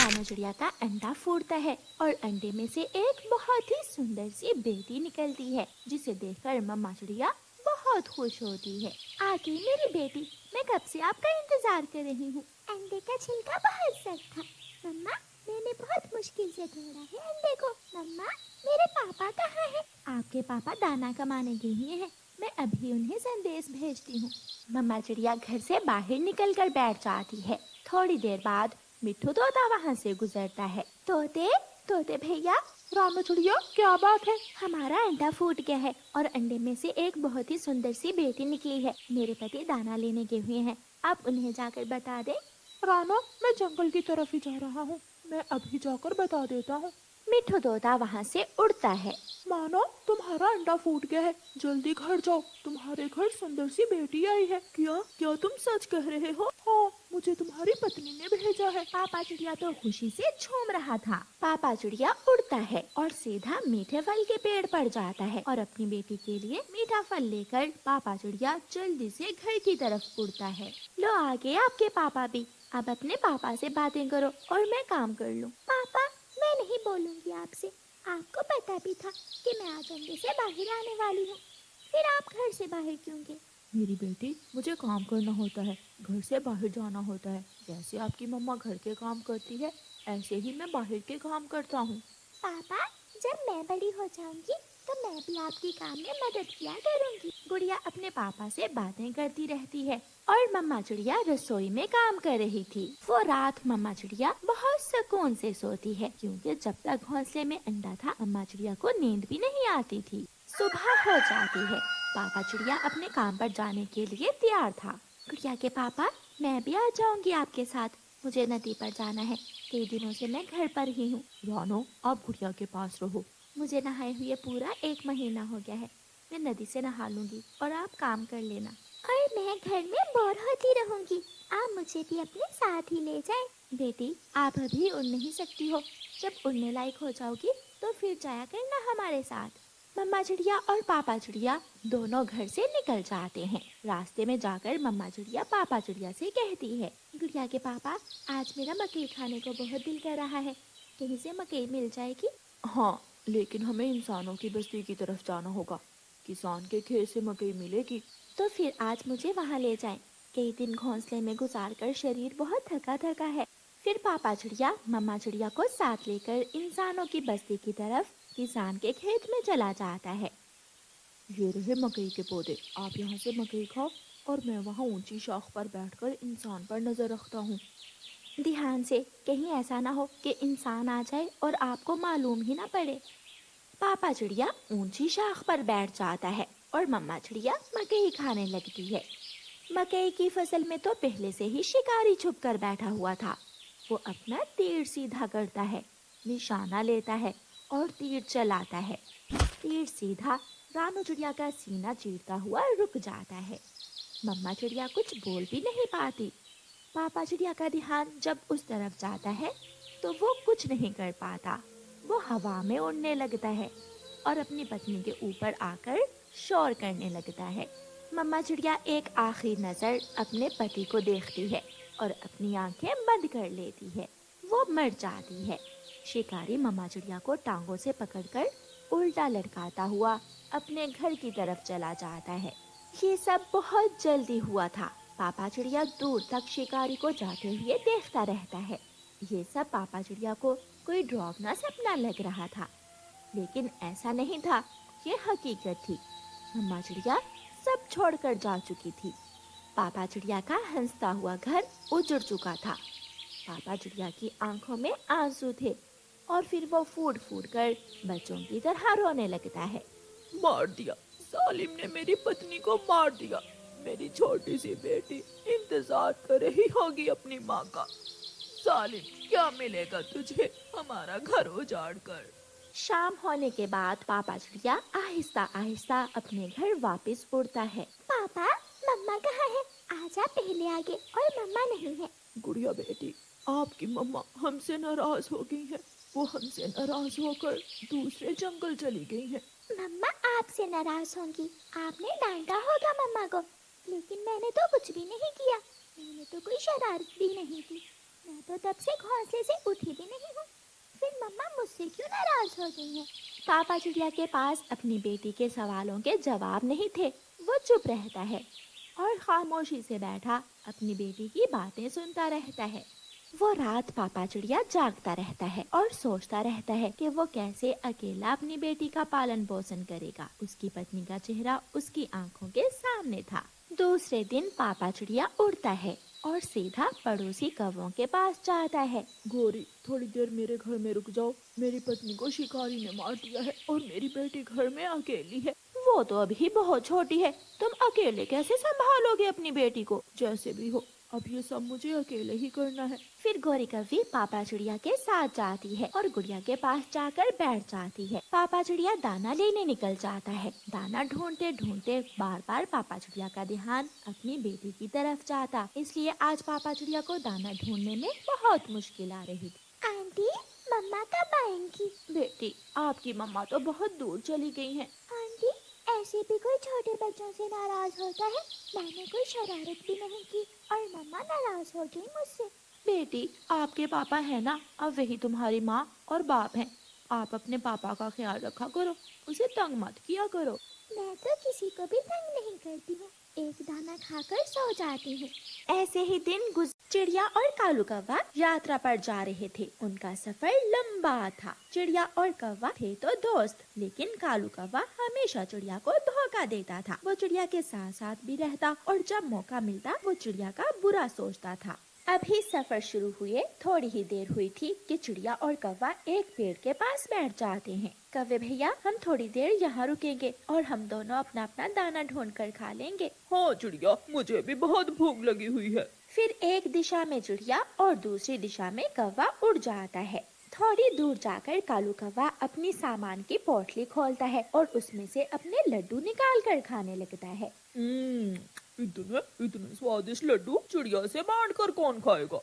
रानू चिड़िया का अंडा फूटता है और अंडे में से एक बहुत ही सुंदर सी बेटी निकलती है, जिसे देखकर मम्मा चिड़िया बहुत खुश होती है। आगे मेरी बेटी, मैं कब से आपका इंतजार कर रही हूँ। अंडे का छिलका बहुत सख्त था मम्मा, मैंने बहुत मुश्किल से तोड़ा है अंडे को। मम्मा, मेरे पापा कहाँ हैं? आपके पापा दाना कमाने गए हुए हैं, मैं अभी उन्हें संदेश भेजती हूँ। मम्मा चिड़िया घर से बाहर निकल कर बैठ जाती है। थोड़ी देर बाद मिट्ठू तोता वहाँ से गुजरता है। तोते तोते भैया। रानू चिड़िया, क्या बात है? हमारा अंडा फूट गया है और अंडे में से एक बहुत ही सुंदर सी बेटी निकली है। मेरे पति दाना लेने गए हुए हैं, आप उन्हें जाकर बता दें। रानू, मैं जंगल की तरफ ही जा रहा हूँ, मैं अभी जाकर बता देता हूँ। मिट्ठू तोता वहाँ से उड़ता है। मानो तुम्हारा अंडा फूट गया है, जल्दी घर जाओ, तुम्हारे घर सुंदर सी बेटी आई है। क्या क्या तुम सच कह रहे हो? हाँ, मुझे तुम्हारी पत्नी ने भेजा है। पापा चिड़िया तो खुशी से झूम रहा था। पापा चिड़िया उड़ता है और सीधा मीठे फल के पेड़ पर जाता है और अपनी बेटी के लिए मीठा फल लेकर पापा चिड़िया जल्दी से घर की तरफ उड़ता है। लो आगे आपके पापा भी, अब अपने पापा से बातें करो और मैं काम कर लूँ। पापा, मैं नहीं बोलूंगी आपसे, आपको पता भी था कि मैं आज अंडे से बाहर आने वाली हूँ, फिर आप घर से बाहर क्यों गए? मेरी बेटी, मुझे काम करना होता है, घर से बाहर जाना होता है। जैसे आपकी मम्मा घर के काम करती है, ऐसे ही मैं बाहर के काम करता हूँ। पापा, जब मैं बड़ी हो जाऊंगी तो मैं भी आपके काम में मदद किया करूंगी। गुड़िया अपने पापा से बातें करती रहती है और मम्मा चिड़िया रसोई में काम कर रही थी। वो रात मम्मा चिड़िया बहुत सुकून से सोती है, क्योंकि जब तक घोंसले में अंडा था मम्मा चिड़िया को नींद भी नहीं आती थी। सुबह हो जाती है, पापा चिड़िया अपने काम पर जाने के लिए तैयार था। गुड़िया के पापा, मैं भी आ जाऊंगी आपके साथ, मुझे नदी पर जाना है, कई दिनों से मैं घर पर ही हूँ। रानो, आप गुड़िया के पास रहो। मुझे नहाए हुए पूरा 1 महीना हो गया है, मैं नदी से नहा लूंगी और आप काम कर लेना। और मैं घर में बोर होती रहूंगी, आप मुझे भी अपने साथ ही ले जाएं। बेटी, आप अभी उड़ नहीं सकती हो, जब उड़ने लायक हो जाओगी तो फिर जाया करना हमारे साथ। मम्मा चिड़िया और पापा चिड़िया दोनों घर से निकल जाते हैं। रास्ते में जाकर मम्मा चिड़िया पापा चिड़िया से कहती है, गुड़िया के पापा, आज मेरा मकई खाने को बहुत दिल कर रहा है, कहीं से मकई मिल जाएगी? हाँ, लेकिन हमें इंसानों की बस्ती की तरफ जाना होगा, किसान के खेत से मकई मिलेगी। तो फिर आज मुझे वहाँ ले जाएं। कई दिन घोंसले में गुजारकर शरीर बहुत थका थका है। फिर पापा चिड़िया मम्मा चिड़िया को साथ लेकर इंसानों की बस्ती की तरफ किसान के खेत में चला जाता है। ये रहे मकई के पौधे, आप यहाँ से मकई खाओ और मैं वहाँ ऊंची शाख पर बैठकर इंसान पर नजर रखता हूँ। ध्यान से, कहीं ऐसा ना हो कि इंसान आ जाए और आपको मालूम ही ना पड़े। पापा चिड़िया ऊंची शाख पर बैठ जाता है और मम्मा चिड़िया मकई खाने लगती है। मकई की फसल में तो पहले से ही शिकारी छुप कर बैठा हुआ था। वो अपना तीर सीधा करता है, निशाना लेता है और तीर चलाता है। तीर सीधा रानू चिड़िया का सीना चीरता हुआ रुक जाता है। मम्मा चिड़िया कुछ बोल भी नहीं पाती। पापा चिड़िया का ध्यान जब उस तरफ जाता है तो वो कुछ नहीं कर पाता। वो हवा में उड़ने लगता है और अपनी पत्नी के ऊपर आकर शोर करने लगता है। मम्मा चिड़िया एक आखिरी नजर अपने पति को देखती है और अपनी आंखें बंद कर लेती है। वो मर जाती है। शिकारी मम्मा चिड़िया को टांगों से पकड़कर उल्टा लटकाता हुआ अपने घर की तरफ चला जाता है। ये सब बहुत जल्दी हुआ था। पापा चिड़िया दूर तक शिकारी को जाते हुए देखता रहता है। ये सब पापा चिड़िया को कोई डरावना सपना लग रहा था, लेकिन ऐसा नहीं था, ये हकीकत थी। मम्मा चिड़िया सब छोड़कर जा चुकी थी। पापा चिड़िया का हंसता हुआ घर उजड़ चुका था। पापा चिड़िया की आंखों में आंसू थे और फिर वो फूट फूट कर बच्चों की तरह रोने लगता है। मार दिया, जालिम ने मेरी पत्नी को मार दिया। मेरी छोटी सी बेटी इंतजार कर रही होगी अपनी माँ का। जालिम, क्या मिलेगा तुझे हमारा घर उजाड़ कर? शाम होने के बाद पापा चिड़िया आहिस्ता आहिस्ता अपने घर वापस उड़ता है। पापा, मम्मा कहाँ है? आज आप पहले आ गए और मम्मा नहीं है। गुड़िया बेटी, आपकी मम्मा हमसे नाराज हो गई है। वो हमसे नाराज होकर दूसरे जंगल चली गई है। मम्मा आपसे नाराज होंगी, आपने डांटा होगा मम्मा को, लेकिन मैंने तो कुछ भी नहीं किया, मैंने तो कोई शरारत भी नहीं की। मैं तो तब से घोंसले से उठी भी नहीं हूँ। फिर मम्मा मुझसे क्यों नाराज हो गई हैं? पापा चिड़िया के पास अपनी बेटी के सवालों के जवाब नहीं थे। वो चुप रहता है और खामोशी से बैठा अपनी बेटी की बातें सुनता रहता है। वो रात पापा चिड़िया जागता रहता है और सोचता रहता है कि वो कैसे अकेला अपनी बेटी का पालन पोषण करेगा। उसकी पत्नी का चेहरा उसकी आंखों के सामने था। दूसरे दिन पापा चिड़िया उड़ता है और सीधा पड़ोसी कौवों के पास जाता है। गोरी, थोड़ी देर मेरे घर में रुक जाओ। मेरी पत्नी को शिकारी ने मार दिया है और मेरी बेटी घर में अकेली है। वो तो अभी बहुत छोटी है, तुम अकेले कैसे संभालोगे अपनी बेटी को? जैसे भी हो, अब ये सब मुझे अकेले ही करना है। फिर गोरी कौवी पापा चिड़िया के साथ जाती है और गुड़िया के पास जाकर बैठ जाती है। पापा चिड़िया दाना लेने निकल जाता है। दाना ढूंढते ढूंढते बार बार पापा चिड़िया का ध्यान अपनी बेटी की तरफ जाता, इसलिए आज पापा चिड़िया को दाना ढूंढने में बहुत मुश्किल आ रही थी। आंटी, मम्मा कब आएंगी? बेटी, आपकी मम्मा तो बहुत दूर चली गई हैं। आंटी, ऐसे भी कोई छोटे बच्चों से नाराज होता है? मैंने कोई शरारत भी नहीं की और मम्मा नाराज हो गई मुझसे। बेटी, आपके पापा है ना, अब वही तुम्हारी माँ और बाप हैं। आप अपने पापा का ख्याल रखा करो, उसे तंग मत किया करो। मैं तो किसी को भी तंग नहीं करती हूँ, एक दाना खाकर सो जाती हूँ। ऐसे ही दिन चिड़िया और कालू कौवा यात्रा पर जा रहे थे। उनका सफर लंबा था। चिड़िया और कौवा थे तो दोस्त, लेकिन कालू कौवा हमेशा चिड़िया को धोखा देता था। वो चिड़िया के साथ साथ भी रहता और जब मौका मिलता वो चिड़िया का बुरा सोचता था। अभी सफर शुरू हुए थोड़ी ही देर हुई थी कि चिड़िया और कौवा एक पेड़ के पास बैठ जाते हैं। कौवे भैया, हम थोड़ी देर यहाँ रुकेंगे और हम दोनों अपना अपना दाना ढूंढ कर खा लेंगे। हाँ चिड़िया, मुझे भी बहुत भूख लगी हुई है। फिर एक दिशा में चिड़िया और दूसरी दिशा में कौवा उड़ जाता है। थोड़ी दूर जाकर कालू कौवा अपनी सामान की पोटली खोलता है और उसमें से अपने लड्डू निकाल कर खाने लगता है। इतने इतने स्वादिष्ट लड्डू चिड़िया से बांट कर कौन खाएगा?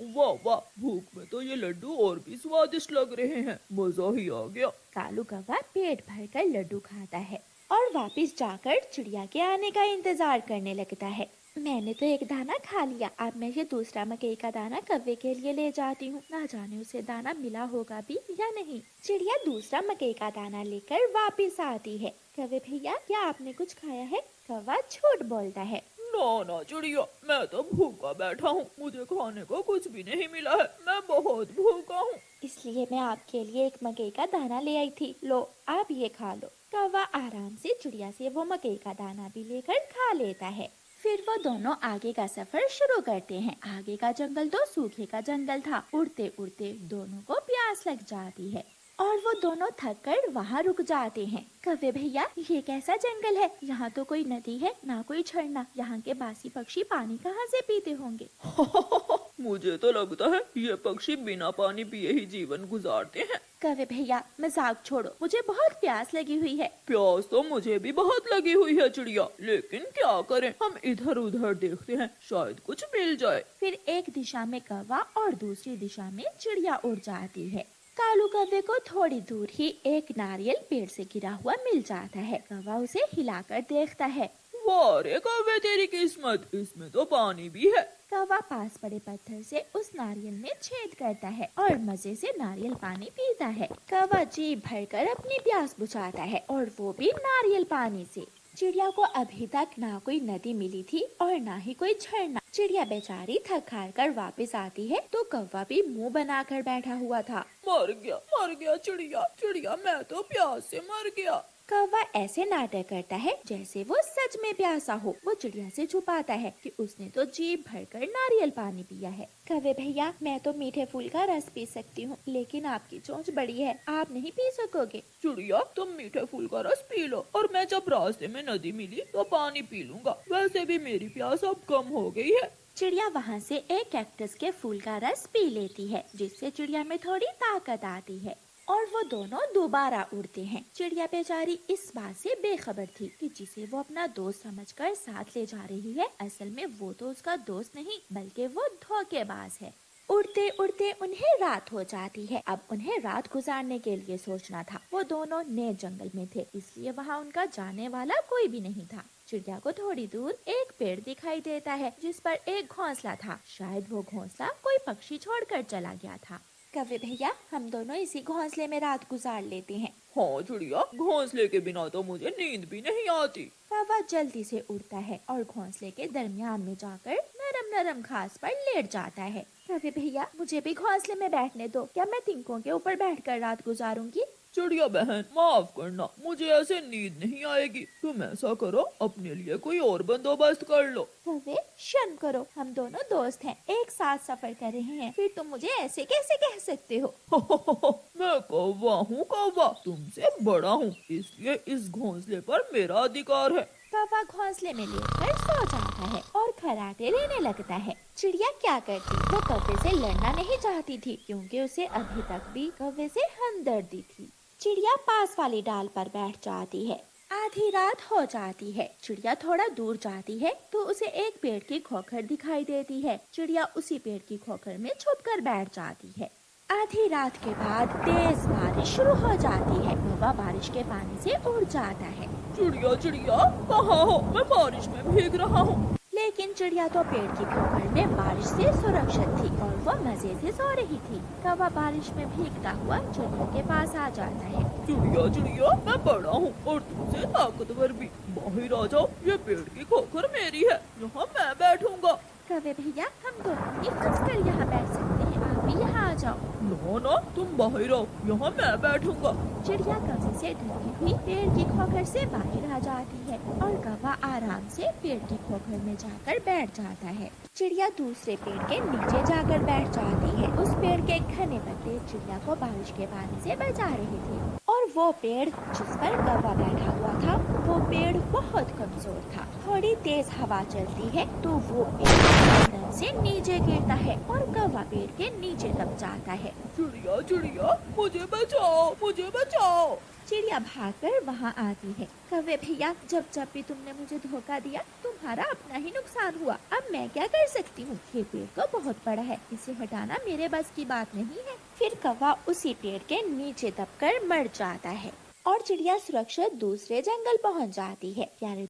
वाह वाह, भूख में तो ये लड्डू और भी स्वादिष्ट लग रहे हैं। मजा ही आ गया। कालू कौवा पेट भरकर लड्डू खाता है और वापस जाकर चिड़िया के आने का इंतजार करने लगता है। मैंने तो एक दाना खा लिया, अब मैं ये दूसरा मकई का दाना कौवे के लिए ले जाती हूँ। ना जाने उसे दाना मिला होगा भी या नहीं। चिड़िया दूसरा मकई का दाना लेकर वापस आती है। कौवे भैया, क्या आपने कुछ खाया है? कौवा झूठ बोलता है। ना ना चिड़िया, मैं तो भूखा बैठा हूँ, मुझे खाने को कुछ भी नहीं मिला है। मैं बहुत भूखा हूँ। इसलिए मैं आपके लिए एक मकई का दाना ले आई थी, लो आप ये खा लो। कौवा आराम से चिड़िया से वो मकई का दाना भी लेकर खा लेता है। फिर वो दोनों आगे का सफर शुरू करते हैं। आगे का जंगल तो सूखे का जंगल था। उड़ते उड़ते दोनों को प्यास लग जाती है और वो दोनों थक कर वहाँ रुक जाते हैं। कौवे भैया, ये कैसा जंगल है? यहाँ तो कोई नदी है ना कोई झरना। यहाँ के बासी पक्षी पानी कहाँ से पीते होंगे? मुझे तो लगता है ये पक्षी बिना पानी पिए ही जीवन गुजारते हैं। कौवे भैया, मजाक छोड़ो, मुझे बहुत प्यास लगी हुई है। प्यास तो मुझे भी बहुत लगी हुई है चिड़िया, लेकिन क्या करें, हम इधर उधर देखते हैं, शायद कुछ मिल जाए। फिर एक दिशा में कौवा और दूसरी दिशा में चिड़िया उड़ जाती है। कालू कौवे को थोड़ी दूर ही एक नारियल पेड़ से गिरा हुआ मिल जाता है। कौवा उसे हिलाकर देखता है। वाह रे कौवे, तेरी किस्मत, इसमें तो पानी भी है। कौवा पास पड़े पत्थर से उस नारियल में छेद करता है और मजे से नारियल पानी पीता है। कौवा जी भरकर अपनी प्यास बुझाता है और वो भी नारियल पानी से। चिड़िया को अभी तक ना कोई नदी मिली थी और ना ही कोई झरना। चिड़िया बेचारी थक हार कर वापस आती है तो कौवा भी मुंह बनाकर बैठा हुआ था। मर गया चिड़िया, चिड़िया मैं तो प्यास से मर गया। कौवा ऐसे नाटक करता है जैसे वो सच में प्यासा हो। वो चिड़िया से छुपाता है कि उसने तो जी भरकर नारियल पानी पिया है। कौवे भैया, मैं तो मीठे फूल का रस पी सकती हूँ, लेकिन आपकी चोंच बड़ी है, आप नहीं पी सकोगे। चिड़िया, तुम मीठे फूल का रस पी लो और मैं जब रास्ते में नदी मिली तो पानी पी लूंगा। वैसे भी मेरी प्यास अब कम हो गई है। चिड़िया वहाँ से एक कैक्टस के फूल का रस पी लेती है, जिससे चिड़िया में थोड़ी ताकत आती है और वो दोनों दोबारा उड़ते हैं। चिड़िया बेचारी इस बात से बेखबर थी कि जिसे वो अपना दोस्त समझकर साथ ले जा रही है, असल में वो तो उसका दोस्त नहीं बल्कि वो धोखेबाज है। उड़ते उड़ते उन्हें रात हो जाती है। अब उन्हें रात गुजारने के लिए सोचना था। वो दोनों नए जंगल में थे, इसलिए वहाँ उनका जाने वाला कोई भी नहीं था। चिड़िया को थोड़ी दूर एक पेड़ दिखाई देता है जिस पर एक घोंसला था। शायद वो घोंसला कोई पक्षी छोड़कर चला गया था। कौवे भैया, हम दोनों इसी घोंसले में रात गुजार लेते हैं। हाँ चिड़िया, घोंसले के बिना तो मुझे नींद भी नहीं आती। कौवा जल्दी से उड़ता है और घोंसले के दरमियान में जाकर नरम नरम घास पर लेट जाता है। कौवे भैया, मुझे भी घोंसले में बैठने दो। क्या मैं तिनकों के ऊपर बैठकर रात गुजारूंगी? चिड़िया बहन, माफ करना, मुझे ऐसे नींद नहीं आएगी। तुम ऐसा करो, अपने लिए कोई और बंदोबस्त कर लो। कौवे, शर्म करो, हम दोनों दोस्त हैं, एक साथ सफर कर रहे हैं, फिर तुम मुझे ऐसे कैसे कह सकते हो? मैं कौवा हूँ कौवा, तुमसे बड़ा हूँ, इसलिए इस घोंसले पर मेरा अधिकार है। कौवा घोंसले में लेटकर सो जाता है और खर्राटे लेने लगता है। चिड़िया क्या करती? वो कौवे से लड़ना नहीं चाहती थी क्योंकि उसे अभी तक भी कौवे से हमदर्दी थी। चिड़िया पास वाली डाल पर बैठ जाती है। आधी रात हो जाती है। चिड़िया थोड़ा दूर जाती है तो उसे एक पेड़ की खोखर दिखाई देती है। चिड़िया उसी पेड़ की खोखर में छुपकर बैठ जाती है। आधी रात के बाद तेज बारिश शुरू हो जाती है। कौवा बारिश के पानी से उड़ जाता है। चिड़िया चिड़िया, कहाँ हो? मैं बारिश में भीग रहा हूँ। लेकिन चिड़िया तो पेड़ की खोखर में बारिश से सुरक्षित थी और वो मजे से सो रही थी। कौवा बारिश में भीगता हुआ चिड़िया के पास आ जाता है। चिड़िया चिड़िया, मैं बड़ा हूँ और तुमसे ताकतवर भी। बाहर आ जाओ, ये पेड़ की खोखर मेरी है, यहाँ मैं बैठूंगा। कौवे भैया, हम दोनों ही फंस कर यहाँ बैठ सकते हैं, आप भी यहाँ आ जाओ। ना ना, तुम बाहर आओ, यहाँ मैं बैठूंगा। चिड़िया कौवे से डरती हुई पेड़ की खोखर से बाहर आ जाती है और कौवा आराम से पेड़ की खोखर में जाकर बैठ जाता है। चिड़िया दूसरे पेड़ के नीचे जाकर बैठ जाती है। उस पेड़ के घने पत्ते चिड़िया को बारिश के पानी से बचा रहे थे और वो पेड़ जिस पर कौवा बैठा हुआ था, वो पेड़ बहुत कमजोर था। थोड़ी तेज हवा चलती है तो वो पेड़ एकदम से नीचे गिरता है और कौवा पेड़ के नीचे दब जाता है। चिड़िया चिड़िया, मुझे बचाओ, मुझे बचाओ। चिड़िया भागकर वहाँ आती है। कौवे भैया, जब जब भी तुमने मुझे धोखा दिया, तुम्हारा अपना ही नुकसान हुआ। अब मैं क्या कर सकती हूँ? ये पेड़ तो बहुत बड़ा है, इसे हटाना मेरे बस की बात नहीं है। फिर कौवा उसी पेड़ के नीचे दबकर मर जाता है और चिड़िया सुरक्षित दूसरे जंगल पहुँच जाती है। प्यारे